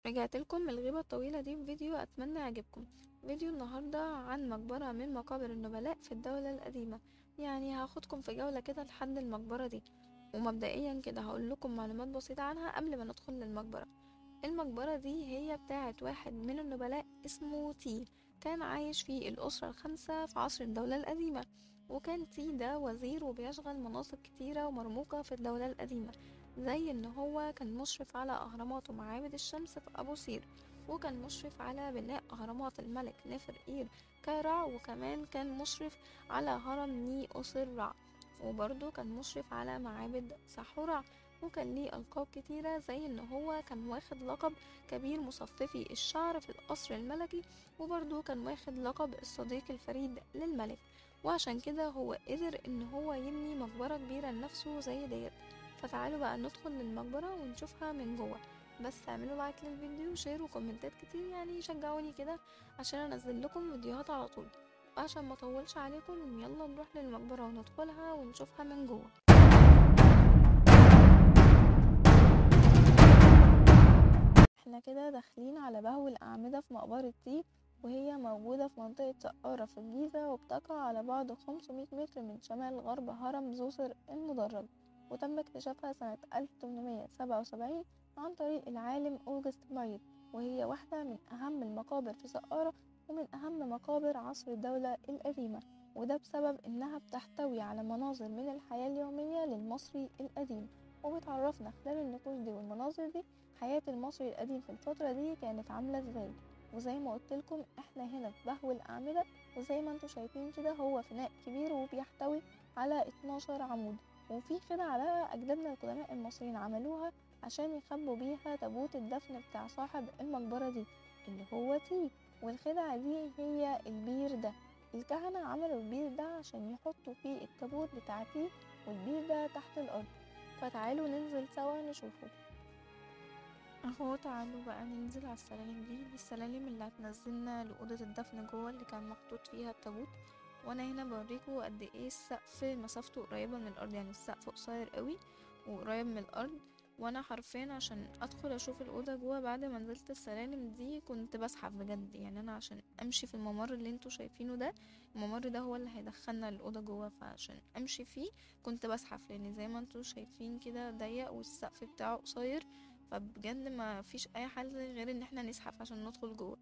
رجعت لكم من الغيبة الطويلة دي بفيديو أتمنى يعجبكم. فيديو النهاردة عن مقبرة من مقابر النبلاء في الدولة القديمة. يعني هاخدكم في جولة كده لحد المقبرة دي، ومبدئيا كده هقول لكم معلومات بسيطة عنها قبل ما ندخل للمقبرة. المقبرة دي هي بتاعت واحد من النبلاء اسمه تي، كان عايش في الأسرة الخامسة في عصر الدولة القديمة. وكان تي ده وزير وبيشغل مناصب كتيرة ومرموقة في الدولة القديمة، زي ان هو كان مشرف على اهرامات ومعابد الشمس في ابو سير، وكان مشرف على بناء اهرامات الملك نفر اير كارع، وكمان كان مشرف على هرم ني أسر رع، وبرضه كان مشرف على معابد ساحورع. وكان ليه ألقاب كتيرة، زي ان هو كان واخد لقب كبير مصففي الشعر في القصر الملكي، وبرضه كان واخد لقب الصديق الفريد للملك. وعشان كده هو قدر ان هو يبني مقبرة كبيرة لنفسه زي ديت. فتعالوا بقى ندخل للمقبرة ونشوفها من جوه. بس اعملوا لايك للفيديو وشير وكومنتات كتير، يعني شجعوني كده عشان انزل لكم فيديوهات على طول. عشان ما اطولش عليكم، يلا نروح للمقبرة وندخلها ونشوفها من جوه. احنا كده داخلين على بهو الأعمدة في مقبرة تي، وهي موجودة في منطقة سقارة في الجيزة، وبتقع على بعد 500 متر من شمال غرب هرم زوسر المدرج. وتم اكتشافها سنة 1877 عن طريق العالم أوجست بايت، وهي واحدة من أهم المقابر في سقارة ومن أهم مقابر عصر الدولة القديمة. وده بسبب إنها بتحتوي على مناظر من الحياة اليومية للمصري القديم، وبتعرفنا خلال النقوش دي والمناظر دي حياة المصري القديم في الفترة دي كانت عاملة ازاي. وزي ما قلتلكم احنا هنا في بهو الأعمدة، وزي ما انتوا شايفين كده هو فناء كبير وبيحتوي على 12 عمود. وفي خدعة بقى أجدادنا القدماء المصريين عملوها عشان يخبوا بيها تابوت الدفن بتاع صاحب المقبرة دي اللي هو تي. والخدعة دي هي البير ده. الكهنة عملوا البير ده عشان يحطوا فيه التابوت بتاع تي، والبير ده تحت الأرض. فتعالوا ننزل سوا نشوفه. اهو تعالوا بقى ننزل على السلالم دي السلالم اللي هتنزلنا لأوضة الدفن جوه اللي كان محطوط فيها التابوت. وانا هنا بوريكوا قد ايه السقف مسافته قريبة من الارض، يعني السقف قصير قوي وقريب من الارض. وانا حرفيا عشان ادخل اشوف الاوضه جوه بعد ما نزلت السلالم دي كنت بزحف بجد، يعني انا عشان امشي في الممر اللي انتوا شايفينه ده، الممر ده هو اللي هيدخلنا الاوضه جوه، فعشان امشي فيه كنت بزحف، لان زي ما انتوا شايفين كده ضيق والسقف بتاعه قصير. فبجد ما فيش اي حل غير ان احنا نزحف عشان ندخل جوه.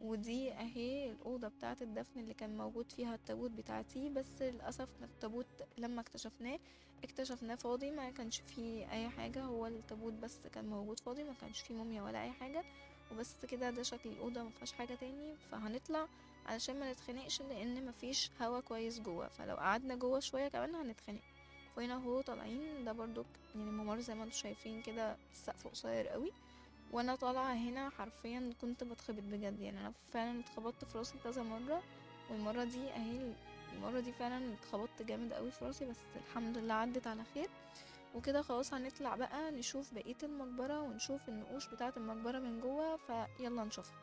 ودي اهي الاوضه بتاعه الدفن اللي كان موجود فيها التابوت بتاعتي، بس للاسف التابوت لما اكتشفناه فاضي، ما كانش فيه اي حاجه، هو التابوت بس كان موجود فاضي، ما كانش فيه موميا ولا اي حاجه. وبس كده، ده شكل الاوضه، ما فيهاش حاجه تاني. فهنطلع علشان ما نتخنقش، لان ما فيش هوا كويس جوه، فلو قعدنا جوه شويه كمان هنتخنق. وهنا اهو طالعين، ده برضو يعني الممر زي ما انتم شايفين كده السقف قصير قوي. وانا طالعه هنا حرفيا كنت بتخبط بجد، يعني انا فعلا اتخبطت في راسي كذا مره. والمره دي اهي، المره دي فعلا اتخبطت جامد قوي في راسي، بس الحمد لله عدت على خير. وكده خلاص هنطلع بقى نشوف بقيه المقبره ونشوف النقوش بتاعه المقبره من جوه، فيلا نشوفها.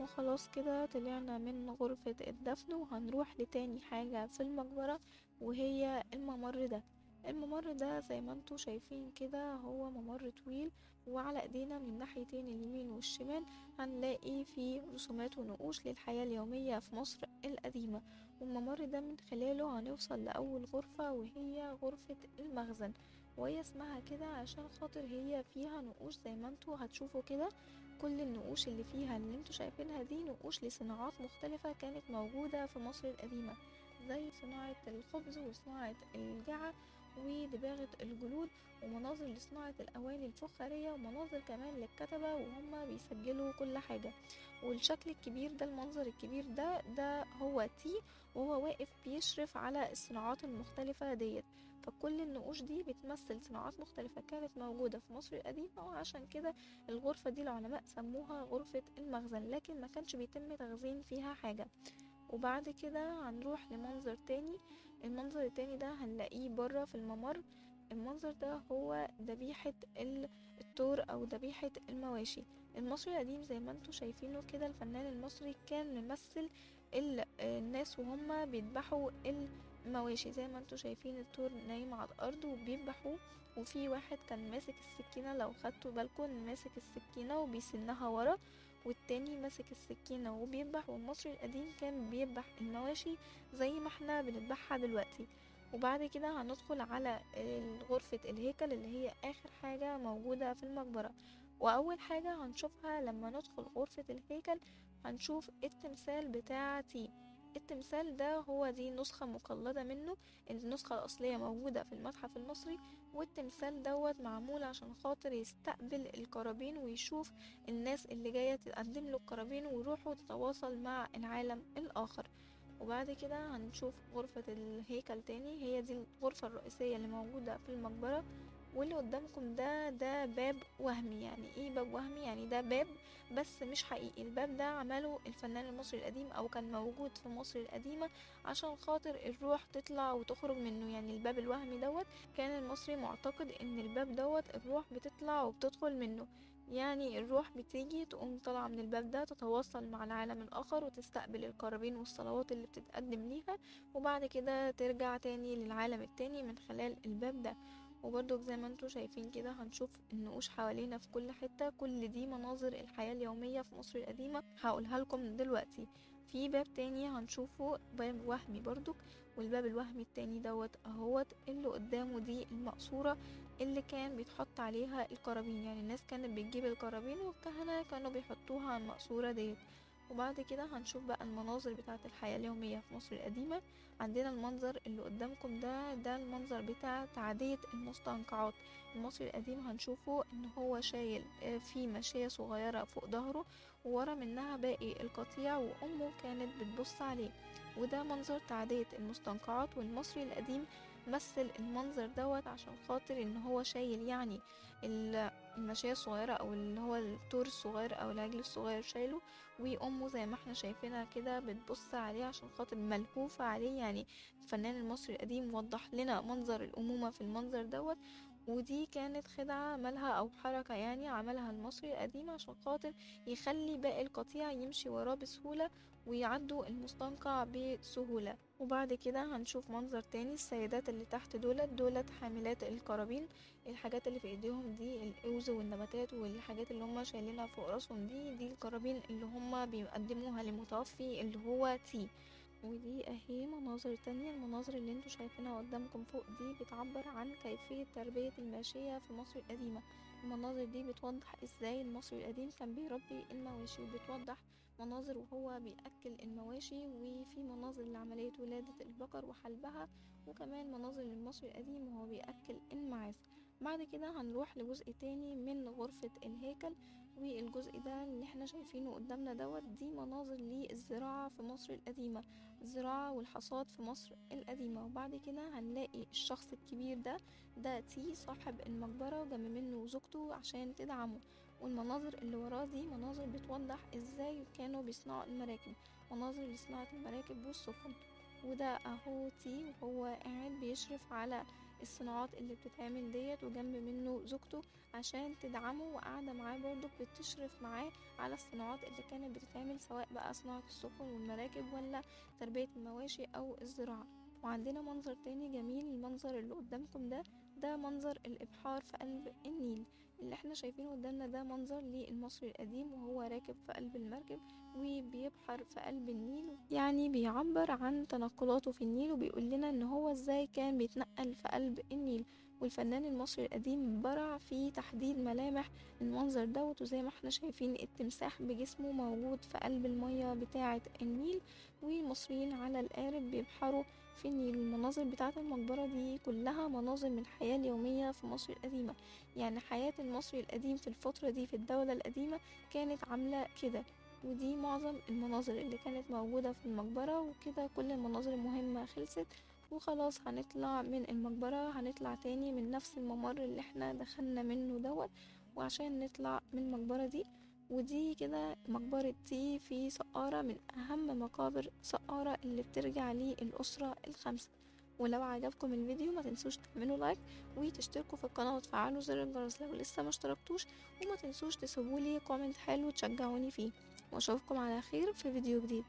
وخلاص كده طلعنا من غرفة الدفن، وهنروح لتاني حاجة في المقبرة، وهي الممر ده. الممر ده زي ما انتوا شايفين كده هو ممر طويل، وعلى ايدينا من الناحيتين اليمين والشمال هنلاقي فيه رسومات ونقوش للحياة اليومية في مصر القديمة. والممر ده من خلاله هنوصل لأول غرفة، وهي غرفة المخزن. وهي اسمها كده عشان خاطر هي فيها نقوش زي ما انتوا هتشوفوا كده. كل النقوش اللي فيها اللي انتوا شايفينها دي نقوش لصناعات مختلفة كانت موجودة في مصر القديمة، زي صناعة الخبز وصناعة الجعة ودباغة الجلود، ومناظر لصناعة الأواني الفخارية، ومناظر كمان للكتبة وهم بيسجلوا كل حاجة. والشكل الكبير ده، المنظر الكبير ده هو تي، وهو واقف بيشرف على الصناعات المختلفة ديت. فكل النقوش دي بتمثل صناعات مختلفة كانت موجودة في مصر القديمة، وعشان كده الغرفة دي العلماء سموها غرفة المخزن، لكن ما كانش بيتم تخزين فيها حاجة. وبعد كده هنروح لمنظر تاني. المنظر التاني ده هنلاقيه برا في الممر. المنظر ده هو ذبيحة التور أو ذبيحة المواشي. المصري القديم زي ما انتوا شايفينه كده، الفنان المصري كان ممثل الناس وهم بيذبحوا مواشي. زي ما انتوا شايفين الثور نايم على الارض وبيذبحوه، وفي واحد كان ماسك السكينة، لو خدتوا بالكم ماسك السكينة وبيسنها ورا، والتاني ماسك السكينة وبيذبح. والمصري القديم كان بيذبح المواشي زي ما احنا بنذبحها دلوقتي. وبعد كده هندخل على غرفة الهيكل اللي هي اخر حاجة موجودة في المقبرة. واول حاجة هنشوفها لما ندخل غرفة الهيكل هنشوف التمثال بتاع تي. التمثال ده هو دي نسخة مقلدة منه، النسخة الأصلية موجودة في المتحف المصري، والتمثال دوت معمول عشان خاطر يستقبل القرابين ويشوف الناس اللي جاية تقدم له القرابين ويروحوا تتواصل مع العالم الآخر. وبعد كده هنشوف غرفة الهيكل تاني، هي دي الغرفة الرئيسية اللي موجودة في المقبرة. واللي قدامكم ده باب وهمي. يعني ايه باب وهمي؟ يعني ده باب بس مش حقيقي. الباب ده عمله الفنان المصري القديم او كان موجود في مصر القديمة عشان خاطر الروح تطلع وتخرج منه. يعني الباب الوهمي دوت كان المصري معتقد ان الباب دوت الروح بتطلع وبتدخل منه، يعني الروح بتيجي تقوم طالعة من الباب ده تتواصل مع العالم الآخر وتستقبل القرابين والصلوات اللي بتتقدم ليها، وبعد كده ترجع تاني للعالم التاني من خلال الباب ده. وبرضو زي ما انتوا شايفين كده هنشوف النقوش حوالينا في كل حتة، كل دي مناظر الحياة اليومية في مصر القديمة هقولها لكم دلوقتي. في باب تاني هنشوفه باب وهمي برضو، والباب الوهمي التاني دوت اهوت اللي قدامه دي المقصورة اللي كان بيتحط عليها القرابين. يعني الناس كانت بتجيب القرابين والكهنة كانوا بيحطوها على المقصورة ديت. وبعد كده هنشوف بقى المناظر بتاعة الحياة اليومية في مصر القديمة. عندنا المنظر اللي قدامكم ده المنظر بتاع تعدية المستنقعات. المصري القديم هنشوفه ان هو شايل في ماشية صغيرة فوق ظهره وورا منها باقي القطيع، وامه كانت بتبص عليه. وده منظر تعدية المستنقعات. والمصري القديم مثل المنظر دوت عشان خاطر ان هو شايل يعني الماشية الصغيرة او اللي هو التور الصغير او العجل الصغير شايله، وامه زي ما احنا شايفينها كده بتبص عليه عشان خاطر ملهوفة عليه. يعني الفنان المصري القديم وضح لنا منظر الامومة في المنظر دوت. ودي كانت خدعة عملها او حركة يعني عملها المصري القديم عشان خاطر يخلي باقي القطيع يمشي وراه بسهولة ويعدوا المستنقع بسهولة. وبعد كده هنشوف منظر تاني، السيدات اللي تحت دولت حاملات القرابين. الحاجات اللي في ايديهم دي الاوز والنباتات والحاجات اللي هم شايلينها فوق راسهم دي القرابين اللي هم بيقدموها للمتوفي اللي هو تي. ودي اهي مناظر تانية. المناظر اللي انتوا شايفينها قدامكم فوق دي بتعبر عن كيفية تربية الماشية في مصر القديمة. المناظر دي بتوضح ازاي المصري القديم كان بيربي المواشي، وبتوضح مناظر وهو بيأكل المواشي، وفي مناظر لعملية ولادة البقر وحلبها، وكمان مناظر للمصري القديم وهو بيأكل المعاز. بعد كده هنروح لجزء تاني من غرفة الهيكل، والجزء ده اللي احنا شايفينه قدامنا دي مناظر للزراعة في مصر القديمة، الزراعة والحصاد في مصر القديمة. وبعد كده هنلاقي الشخص الكبير ده تي صاحب المقبرة وجنب منه زوجته عشان تدعمه. والمناظر اللي وراه دي مناظر بتوضح ازاي كانوا بيصنعوا المراكب، مناظر لصناعة المراكب والسفن. وده اهو تي وهو قاعد بيشرف على الصناعات اللي بتتعمل ديت، وجنب منه زوجته عشان تدعمه وقاعدة معاه برضو بتشرف معاه على الصناعات اللي كانت بتتعمل، سواء بقى صناعة السفن والمراكب ولا تربية المواشي أو الزراعة. وعندنا منظر تاني جميل، المنظر اللي قدامكم ده منظر الإبحار في قلب النيل. اللي احنا شايفينه قدامنا ده منظر للمصري القديم وهو راكب في قلب المركب وبيبحر في قلب النيل، يعني بيعبر عن تنقلاته في النيل وبيقول لنا ان هو ازاي كان بيتنقل في قلب النيل. والفنان المصري القديم برع في تحديد ملامح المنظر دوت. وزي ما احنا شايفين التمساح بجسمه موجود في قلب المية بتاعة النيل، والمصريين على القارب بيبحروا في النيل. المناظر بتاعة المقبرة دي كلها مناظر من الحياة اليومية في مصر القديمة. يعني حياة المصري القديم في الفترة دي في الدولة القديمة كانت عاملة كده. ودي معظم المناظر اللي كانت موجودة في المقبرة. وكده كل المناظر المهمة خلصت وخلاص. هنطلع من المقبرة هنطلع تاني من نفس الممر اللي احنا دخلنا منه وعشان نطلع من المقبرة دي. ودي كده مقبرة تي في سقارة، من أهم مقابر سقارة اللي بترجع للأسرة الخامسة. ولو عجبكم الفيديو ما تنسوش تعملوا لايك وتشتركوا في القناة وتفعلوا زر الجرس لو لسه ما اشتركتوش، وما تنسوش تسيبولي كومنت حلو تشجعوني فيه. واشوفكم على خير في فيديو جديد.